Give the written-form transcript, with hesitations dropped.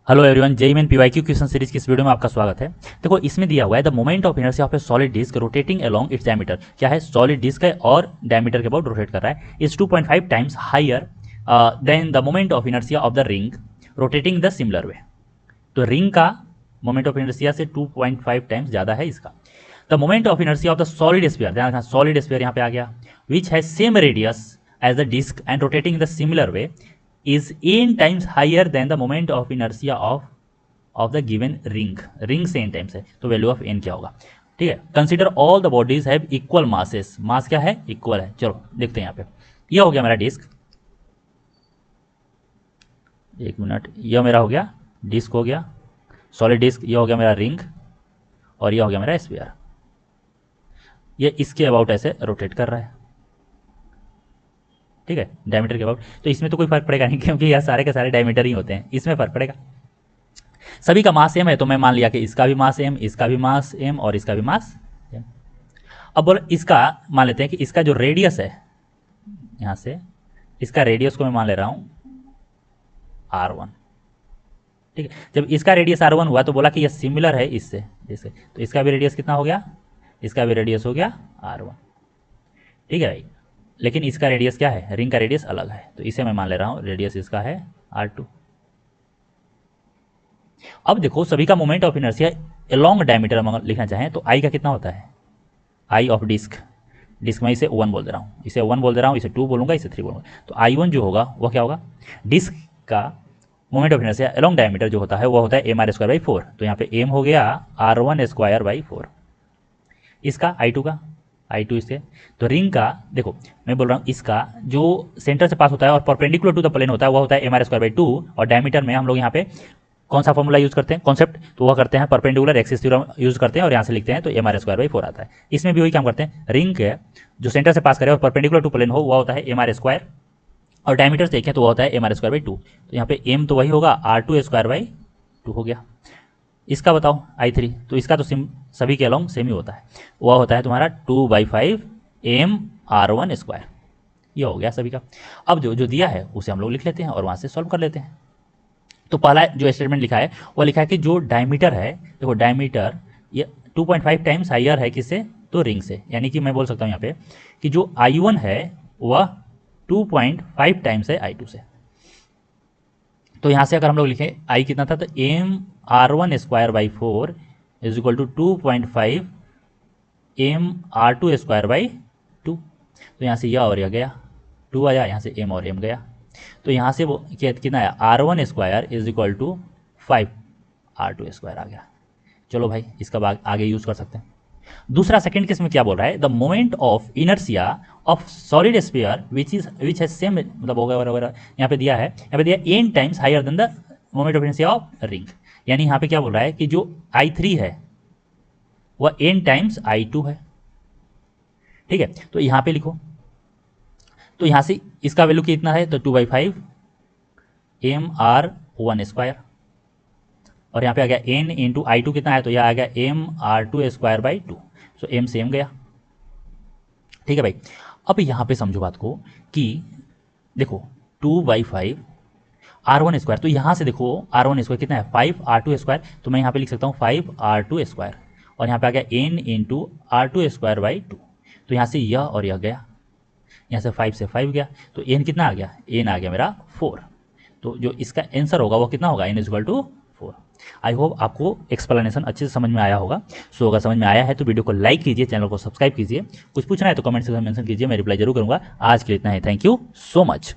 Hello everyone, JEE main PYQ question series की इस video में आपका स्वागत है। देखो, इसमें दिया हुआ है the moment of inertia of a solid disc rotating along its diameter. क्या है? सॉलिड डिस्क है और डायमीटर के अबाउट रोटेट कर रहा है। Is 2.5 times higher than the moment of inertia of the ring rotating the similar way. तो ring का मोमेंट ऑफ इनर्शिया से 2.5 टाइम्स ज़्यादा है इसका। The moment of inertia of the solid sphere, ध्यान रखना सॉलिड स्फीयर यहाँ पे आ गया, which has same radius as the disc and rotating the similar way is n times higher than the moment of inertia of the given ring से n times है, तो value of n क्या होगा? ठीक है। Consider all the bodies have equal masses, mass क्या है? Equal है। चलो देखते हैं यहाँ पे। यह हो गया मेरा डिस्क, एक मिनट, यह मेरा हो गया डिस्क, हो गया सॉलिड डिस्क, यह हो गया मेरा रिंग और यह हो गया मेरा स्फीयर। ये इसके अबाउट ऐसे रोटेट कर रहा है, ठीक है, डायमीटर के अबाउट। तो इसमें तो कोई फर्क पड़ेगा नहीं, क्योंकि यह सारे के सारे डायमीटर ही होते हैं, इसमें फर्क पड़ेगा। सभी का मास सेम है, तो मैं मान लिया कि इसका भी मास सेम, इसका भी मास सेम और इसका भी मास सेम। अब बोलो इसका मान लेते हैं कि इसका जो रेडियस है यहाँ से, इसका रेडियस को मैं मान ले रहा हूँ R1, ठीक है। जब इसका रेडियस R1 हुआ तो बोला कि यह सिमिलर है इससे, तो इसका भी रेडियस कितना हो गया? इसका भी रेडियस हो गया R1, ठीक है भाई। लेकिन इसका रेडियस क्या है? रिंग का रेडियस अलग है, तो इसे मैं मान ले रहा हूँ रेडियस इसका है R2। अब देखो, सभी का moment of inertia along diameter अगर लिखना चाहें तो आई का कितना होता है? आई ऑफ डिस्क में इसे 1 बोल दे रहा हूँ, इसे 1 बोल दे रहा हूँ, इसे 2 बोलूँगा, इसे 3 बोलूँगा। तो I1 जो होगा वह क्या होगा? डिस्क का moment of inertia along diameter जो होता है वह होता है mr²/4। तो यहाँ पे m हो गया R1²/4। इसका I2 का, I2 इससे, तो रिंग का देखो मैं बोल रहा हूँ इसका जो सेंटर से पास होता है और परपेंडिकुलर टू द प्लेन होता है वह होता है mr²/2। और डायमीटर में हम लोग यहाँ पे कौन सा फॉर्मूला यूज करते हैं, कॉन्सेप्ट, तो वह करते हैं परपेंडिकुलर एक्सिस थ्योरम यूज करते हैं और यहाँ से लिखते हैं, तो mr²/4 आता है। इसमें भी वही काम करते हैं, रिंग के जो सेंटर से पास करे और परपेंडिकुलर टू प्लेन हो वह होता है mr², और डायमीटर से देखें तो वह होता है mr²/2। तो यहाँ पे m तो वही होगा R2²/2 हो गया। इसका बताओ I3, तो इसका तो सभी के अलोंग सेम ही होता है, वह होता है तुम्हारा 2/5 mr1²। ये हो गया सभी का। अब जो दिया है उसे हम लोग लिख लेते हैं और वहाँ से सॉल्व कर लेते हैं। तो पहला जो स्टेटमेंट लिखा है वो लिखा है कि जो डायमीटर है, देखो डायमीटर ये 2.5 टाइम्स हायर है किससे? तो रिंग से। यानी कि मैं बोल सकता हूँ यहाँ पे कि जो I1 है वह 2.5 टाइम्स है I2 से। तो यहाँ से अगर हम लोग लिखें I कितना था, तो mr1²/4 is equal to 2.5 mr2²/2। तो यहाँ से यह और यह गया, 2 आया, यहाँ से m और m गया। तो यहाँ से वो कितना आया? R1² is equal to 5 R2² आ गया। चलो भाई, इसका आगे यूज कर सकते हैं। दूसरा सेकंड केस में क्या बोल रहा है? The moment of inertia of solid sphere which has same, मतलब होगा वगैरह यहाँ पे दिया है, यहाँ पे दिया n times higher than the moment of inertia of ring. यानी यहाँ पे क्या बोल रहा है कि जो I3 है वह n टाइम्स I2 है, ठीक है। तो यहाँ पे लिखो, तो यहाँ से इसका वैल्यू कितना है? तो 2/5 mr1², और यहाँ पे आ गया n इंटू I2 कितना है? तो यह आ गया mr2²/2। सो m सेम गया, ठीक है भाई। अब यहाँ पे समझो बात को कि देखो 2/5 R1², तो यहाँ से देखो R1² कितना है? 5 R2²। तो मैं यहाँ पे लिख सकता हूँ 5 R2², और यहाँ पे आ गया n इंटू R2²/2। तो यहाँ से यह और यह गया, यहाँ से 5 से 5 गया, तो n कितना आ गया? n आ गया मेरा 4। तो जो इसका आंसर होगा वो कितना होगा? n is equal to 4। I hope आपको एक्सप्लेनेशन अच्छे से समझ में आया होगा। सो अगर समझ में आया है तो वीडियो को लाइक कीजिए, चैनल को सब्सक्राइब कीजिए। कुछ पूछना है तो कमेंट सेक्शन में मेंशन कीजिए, मैं रिप्लाई जरूर करूंगा। आज के लिए इतना ही, थैंक यू सो मच।